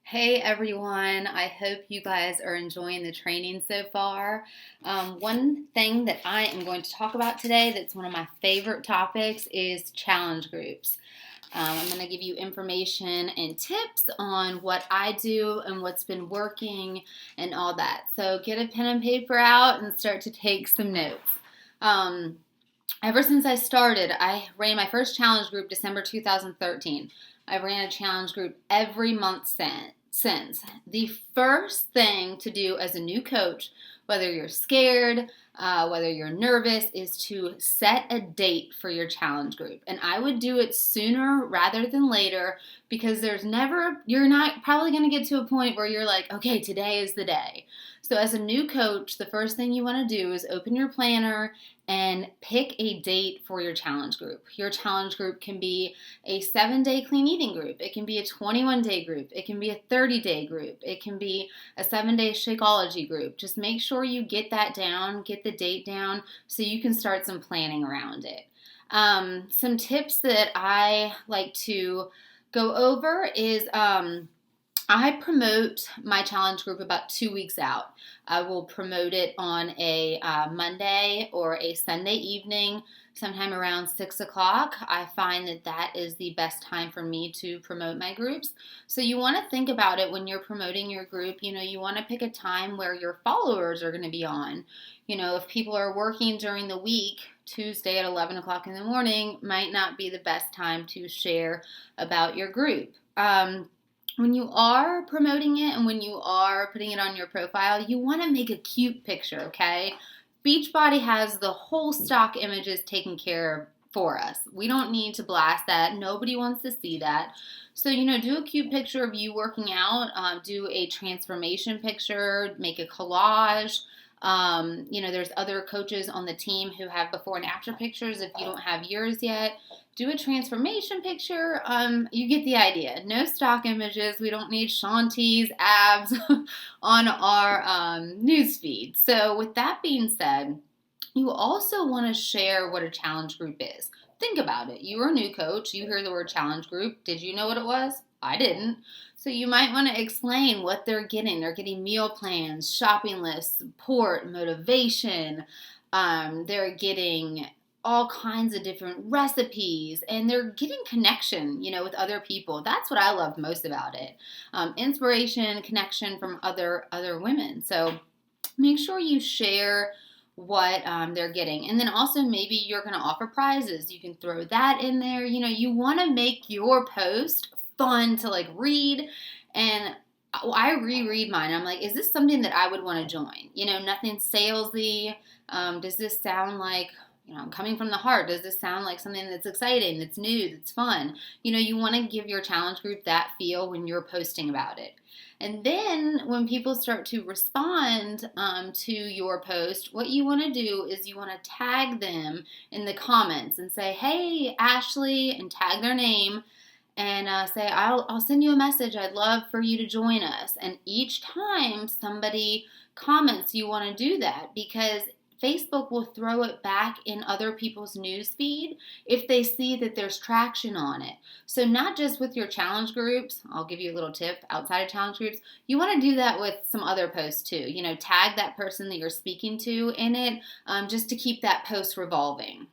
Hey everyone, I hope you guys are enjoying the training so far. One thing that I am going to talk about today that's one of my favorite topics is challenge groups. I'm going to give you information and tips on what I do and what's been working and all that. So get a pen and paper out and start to take some notes. Um, Ever since I started, I ran my first challenge group December 2013. I ran a challenge group every month since. The first thing to do as a new coach, whether you're scared, whether you're nervous, is to set a date for your challenge group. And I would do it sooner rather than later because you're not probably going to get to a point where you're like, okay, today is the day. So, as a new coach, the first thing you want to do is open your planner and pick a date for your challenge group. Your challenge group can be a 7-day clean eating group. It can be a 21-day group. It can be a 30-day group. It can be a 7-day Shakeology group. Just make sure you get that down, get the date down so you can start some planning around it. Some tips that I like to go over is I promote my challenge group about 2 weeks out. I will promote it on a Monday or a Sunday evening, sometime around 6 o'clock. I find that that is the best time for me to promote my groups. So you want to think about it when you're promoting your group. You want to pick a time where your followers are going to be on. If people are working during the week, Tuesday at 11 o'clock in the morning might not be the best time to share about your group. When you are promoting it and when you are putting it on your profile, you want to make a cute picture, okay? Beachbody has the whole stock images taken care of for us. We don't need to blast that. Nobody wants to see that. So, do a cute picture of you working out, do a transformation picture, make a collage. There's other coaches on the team who have before and after pictures. If you don't have yours yet, do a transformation picture. You get the idea. No stock images. We don't need Shanti's abs on our news feed. So with that being said, you also want to share what a challenge group is. Think about it. You were a new coach. You hear the word challenge group. Did you know what it was? I didn't. So you might want to explain what they're getting. They're getting meal plans, shopping lists, support, motivation. They're getting all kinds of different recipes, and they're getting connection, with other people. That's what I love most about it. Inspiration, connection from other women. So make sure you share what they're getting. And then also maybe you're going to offer prizes. You can throw that in there. You want to make your post fun to read. And I reread mine. I'm like, is this something that I would want to join? Nothing salesy. Does this sound like, I'm coming from the heart? Does this sound like something that's exciting, that's new, that's fun? You want to give your challenge group that feel when you're posting about it. And then when people start to respond to your post, what you want to do is you want to tag them in the comments and say, hey, Ashley, and tag their name and say, I'll send you a message. I'd love for you to join us. And each time somebody comments, you want to do that because Facebook will throw it back in other people's news feed if they see that there's traction on it. So not just with your challenge groups, I'll give you a little tip outside of challenge groups, you want to do that with some other posts too. Tag that person that you're speaking to in it just to keep that post revolving.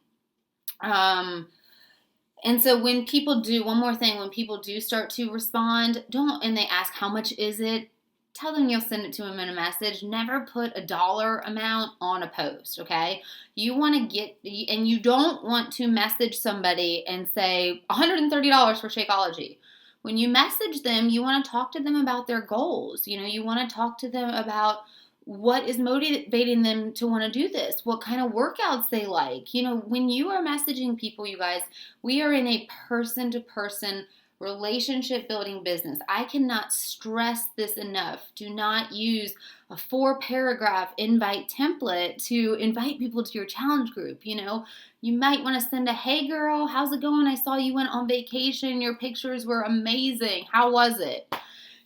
And so when people do start to respond, and they ask how much is it, tell them you'll send it to them in a message. Never put a dollar amount on a post, okay? You want to and you don't want to message somebody and say $130 for Shakeology. When you message them, you want to talk to them about their goals. You want to talk to them about what is motivating them to want to do this, what kind of workouts they like. When you are messaging people, you guys, we are in a person-to-person relationship building business. I cannot stress this enough. Do not use a 4-paragraph invite template to invite people to your challenge group. You might want to send a, hey girl, how's it going? I saw you went on vacation. Your pictures were amazing. How was it?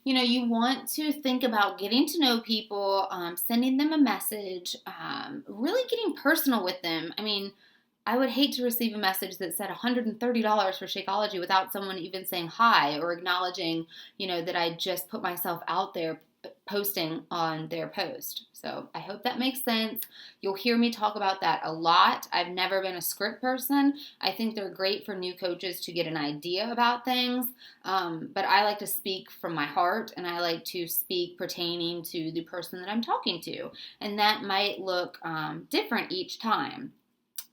You want to think about getting to know people, sending them a message, really getting personal with them. I mean, I would hate to receive a message that said $130 for Shakeology without someone even saying hi or acknowledging, that I just put myself out there posting on their post. So I hope that makes sense. You'll hear me talk about that a lot. I've never been a script person. I think they're great for new coaches to get an idea about things, but I like to speak from my heart, and I like to speak pertaining to the person that I'm talking to, and that might look different each time.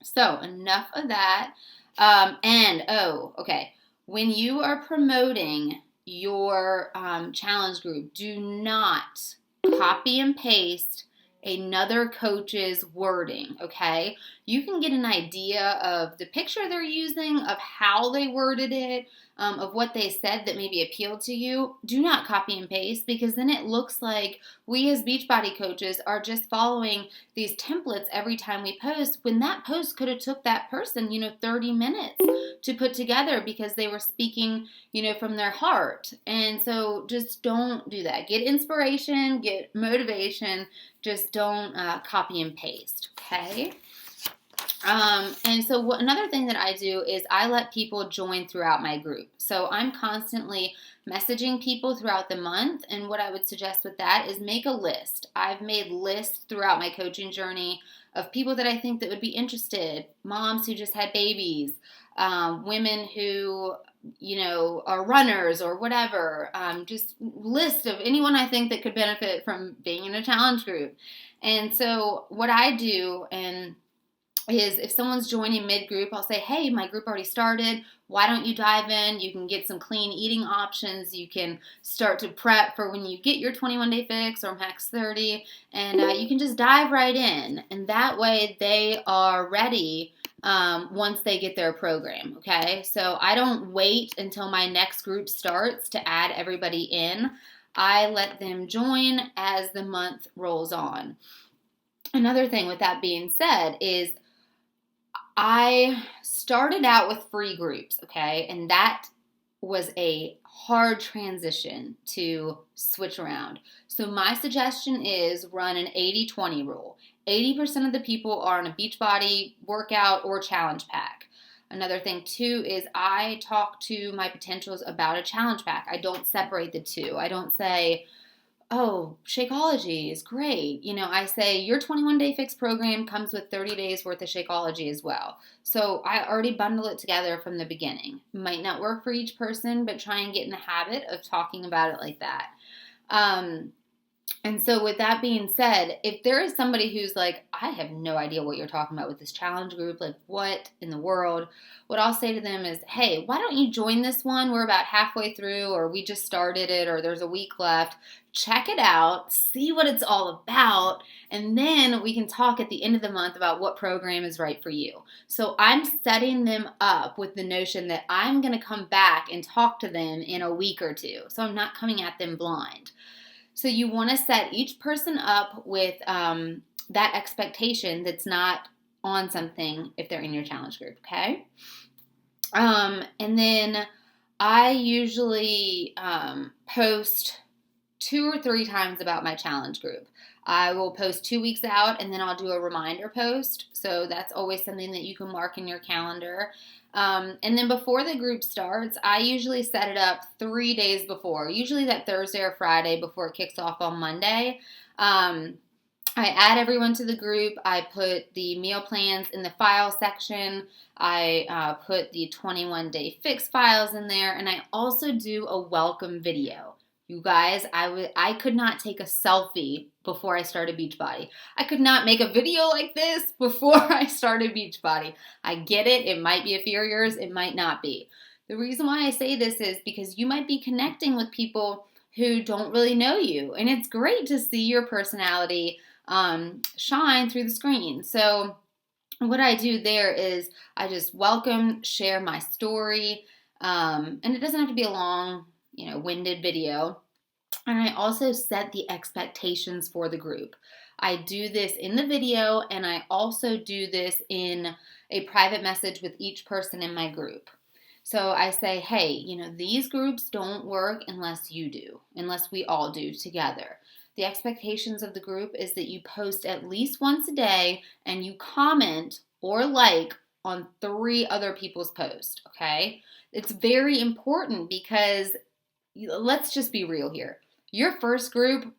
So enough of that. Okay. When you are promoting your challenge group, do not copy and paste another coach's wording, okay? You can get an idea of the picture they're using, of how they worded it, of what they said that maybe appealed to you. Do not copy and paste, because then it looks like we as Beachbody coaches are just following these templates every time we post, when that post could have took that person, 30 minutes to put together, because they were speaking, from their heart. And so just don't do that. Get inspiration, get motivation, just don't copy and paste, okay? And so another thing that I do is I let people join throughout my group. So I'm constantly messaging people throughout the month, and what I would suggest with that is make a list. I've made lists throughout my coaching journey of people that I think that would be interested, moms who just had babies, women who are runners or whatever, just list of anyone I think that could benefit from being in a challenge group. And so what I do is if someone's joining mid-group, I'll say, hey, my group already started. Why don't you dive in? You can get some clean eating options. You can start to prep for when you get your 21-day fix or max 30, and you can just dive right in. And that way they are ready once they get their program, okay? So I don't wait until my next group starts to add everybody in. I let them join as the month rolls on. Another thing with that being said is I started out with free groups, okay? And that was a hard transition to switch around. So my suggestion is run an 80-20 rule. 80% of the people are in a Beachbody workout or challenge pack. Another thing too is I talk to my potentials about a challenge pack. I don't separate the two. I don't say, oh, Shakeology is great. I say your 21-day fix program comes with 30 days worth of Shakeology as well. So I already bundle it together from the beginning. Might not work for each person, but try and get in the habit of talking about it like that. And so with that being said, if there is somebody who's like, I have no idea what you're talking about with this challenge group, like what in the world, what I'll say to them is, hey, why don't you join this one? We're about halfway through, or we just started it, or there's a week left. Check it out, see what it's all about, and then we can talk at the end of the month about what program is right for you. So I'm setting them up with the notion that I'm going to come back and talk to them in a week or two. So I'm not coming at them blind. So you want to set each person up with that expectation that's not on something if they're in your challenge group, okay? And then I usually post 2 or 3 times about my challenge group. I will post 2 weeks out, and then I'll do a reminder post. So that's always something that you can mark in your calendar. And then before the group starts, I usually set it up 3 days before, usually that Thursday or Friday before it kicks off on Monday. I add everyone to the group. I put the meal plans in the file section. I put the 21-day fix files in there, and I also do a welcome video. You guys, I could not take a selfie before I started Beachbody. I could not make a video like this before I started Beachbody. I get it. It might be a fear of yours. It might not be. The reason why I say this is because you might be connecting with people who don't really know you, and it's great to see your personality shine through the screen. So what I do there is I just welcome, share my story, and it doesn't have to be a long, winded video. And I also set the expectations for the group. I do this in the video, and I also do this in a private message with each person in my group. So I say, hey, these groups don't work unless you do, unless we all do together. The expectations of the group is that you post at least once a day and you comment or like on 3 other people's posts, okay? It's very important because let's just be real here. Your first group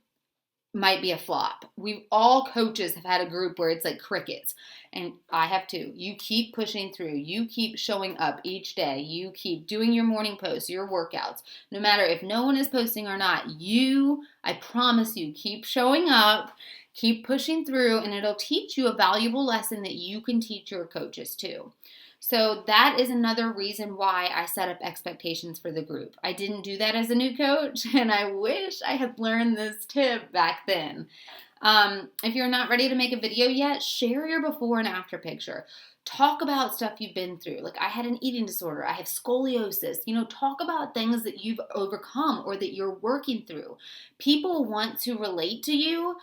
might be a flop. All coaches have had a group where it's like crickets, and I have too. You keep pushing through. You keep showing up each day. You keep doing your morning posts, your workouts. No matter if no one is posting or not, I promise you, keep showing up, keep pushing through, and it'll teach you a valuable lesson that you can teach your coaches too. So that is another reason why I set up expectations for the group. I didn't do that as a new coach, and I wish I had learned this tip back then. If you're not ready to make a video yet, share your before and after picture. Talk about stuff you've been through. Like, I had an eating disorder. I have scoliosis. Talk about things that you've overcome or that you're working through. People want to relate to you.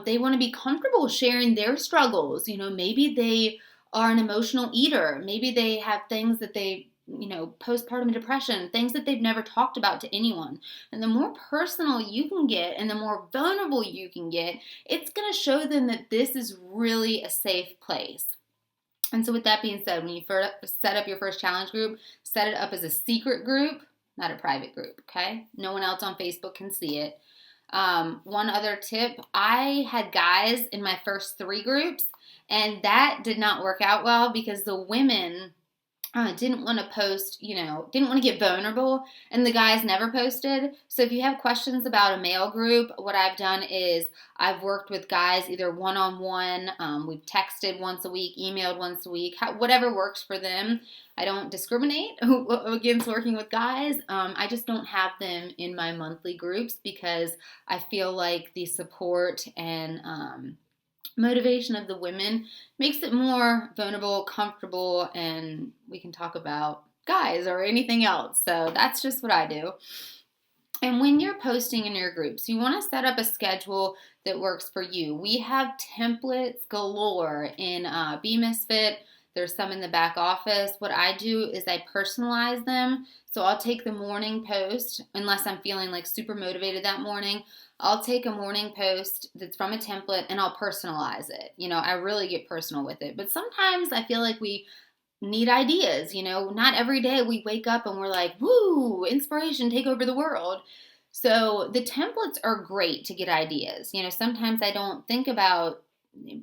They want to be comfortable sharing their struggles. Maybe they are an emotional eater. Maybe they have things that they, postpartum depression, things that they've never talked about to anyone. And the more personal you can get and the more vulnerable you can get, it's going to show them that this is really a safe place. And so with that being said, when you set up your first challenge group, set it up as a secret group, not a private group, okay? No one else on Facebook can see it. One other tip, I had guys in my first 3 groups, and that did not work out well because the women didn't want to post, didn't want to get vulnerable, and the guys never posted. So if you have questions about a male group, what I've done is I've worked with guys either one-on-one, we've texted once a week, emailed once a week, whatever works for them. I don't discriminate against working with guys. I just don't have them in my monthly groups because I feel like the support and motivation of the women makes it more vulnerable, comfortable, and we can talk about guys or anything else. So that's just what I do. And when you're posting in your groups, you want to set up a schedule that works for you. We have templates galore in Be Misfit. There's some in the back office. What I do is I personalize them. So I'll take the morning post, unless I'm feeling like super motivated that morning. I'll take a morning post that's from a template and I'll personalize it. I really get personal with it. But sometimes I feel like we need ideas. Not every day we wake up and we're like, woo, inspiration, take over the world. So the templates are great to get ideas. Sometimes I don't think about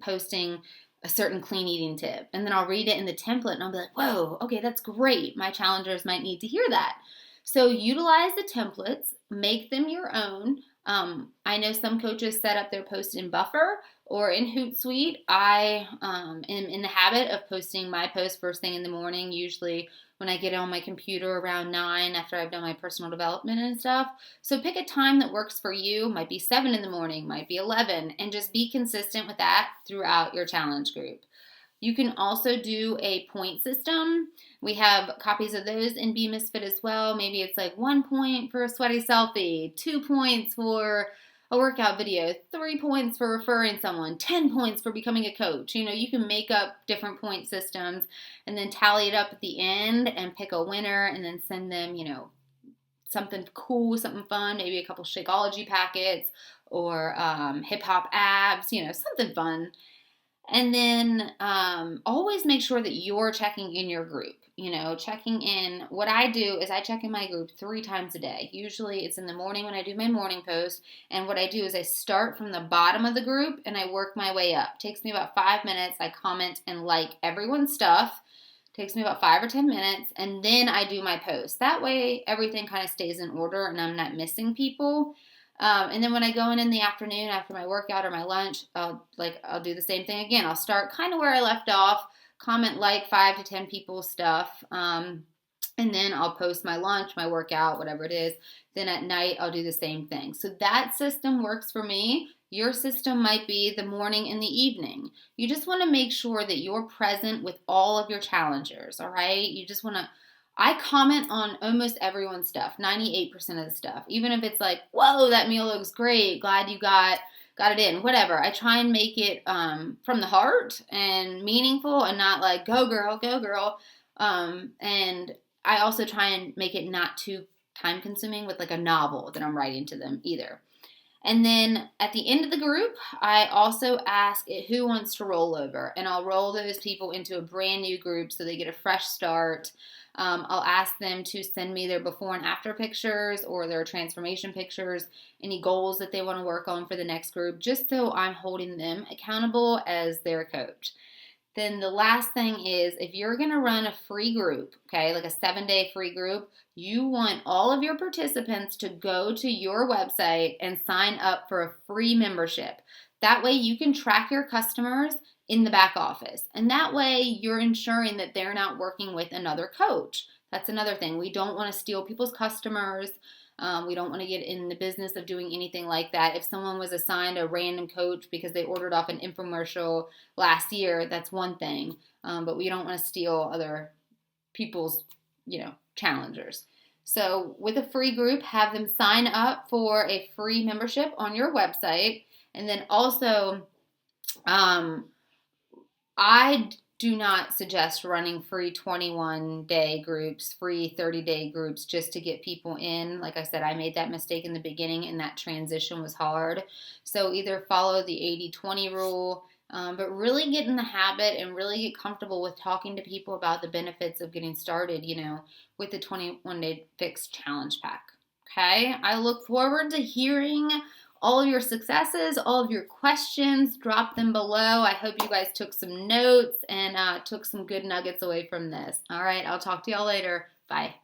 posting a certain clean eating tip, and then I'll read it in the template and I'll be like, whoa, okay, that's great. My challengers might need to hear that. So utilize the templates, make them your own. I know some coaches set up their posts in Buffer or in Hootsuite. I am in the habit of posting my post first thing in the morning, usually when I get on my computer around 9 after I've done my personal development and stuff. So pick a time that works for you. Might be 7 in the morning, might be 11, and just be consistent with that throughout your challenge group. You can also do a point system. We have copies of those in Be Misfit as well. Maybe it's like 1 point for a sweaty selfie, 2 points for a workout video, 3 points for referring someone, 10 points for becoming a coach. You can make up different point systems and then tally it up at the end and pick a winner and then send them, something cool, something fun, maybe a couple Shakeology packets or hip hop abs, something fun. And then always make sure that you're checking in your group. Checking in. What I do is I check in my group 3 times a day. Usually it's in the morning when I do my morning post. And what I do is I start from the bottom of the group and I work my way up. It takes me about 5 minutes. I comment and like everyone's stuff. It takes me about 5 or 10 minutes. And then I do my post. That way everything kind of stays in order and I'm not missing people. And then when I go in the afternoon after my workout or my lunch, I'll do the same thing again. I'll start kind of where I left off, comment like 5 to 10 people's stuff, and then I'll post my lunch, my workout, whatever it is. Then at night, I'll do the same thing. So that system works for me. Your system might be the morning and the evening. You just want to make sure that you're present with all of your challengers, all right? You just want to... I comment on almost everyone's stuff, 98% of the stuff. Even if it's like, whoa, that meal looks great, glad you got it in, whatever. I try and make it from the heart and meaningful and not like, go girl, go girl. And I also try and make it not too time consuming with like a novel that I'm writing to them either. And then at the end of the group, I also ask who wants to roll over, and I'll roll those people into a brand new group so they get a fresh start. I'll ask them to send me their before and after pictures or their transformation pictures, any goals that they want to work on for the next group, just so I'm holding them accountable as their coach. Then the last thing is, if you're going to run a free group, okay, like a 7-day free group, you want all of your participants to go to your website and sign up for a free membership. That way you can track your customers in the back office. And that way you're ensuring that they're not working with another coach. That's another thing. We don't want to steal people's customers. We don't want to get in the business of doing anything like that. If someone was assigned a random coach because they ordered off an infomercial last year, that's one thing. But we don't want to steal other people's, challengers. So with a free group, have them sign up for a free membership on your website. And then also, I do not suggest running free 21-day groups, free 30-day groups just to get people in. Like I said, I made that mistake in the beginning and that transition was hard. So either follow the 80-20 rule, but really get in the habit and really get comfortable with talking to people about the benefits of getting started, with the 21-day fixed challenge pack. Okay, I look forward to hearing all of your successes, all of your questions. Drop them below. I hope you guys took some notes and took some good nuggets away from this. All right, I'll talk to y'all later. Bye.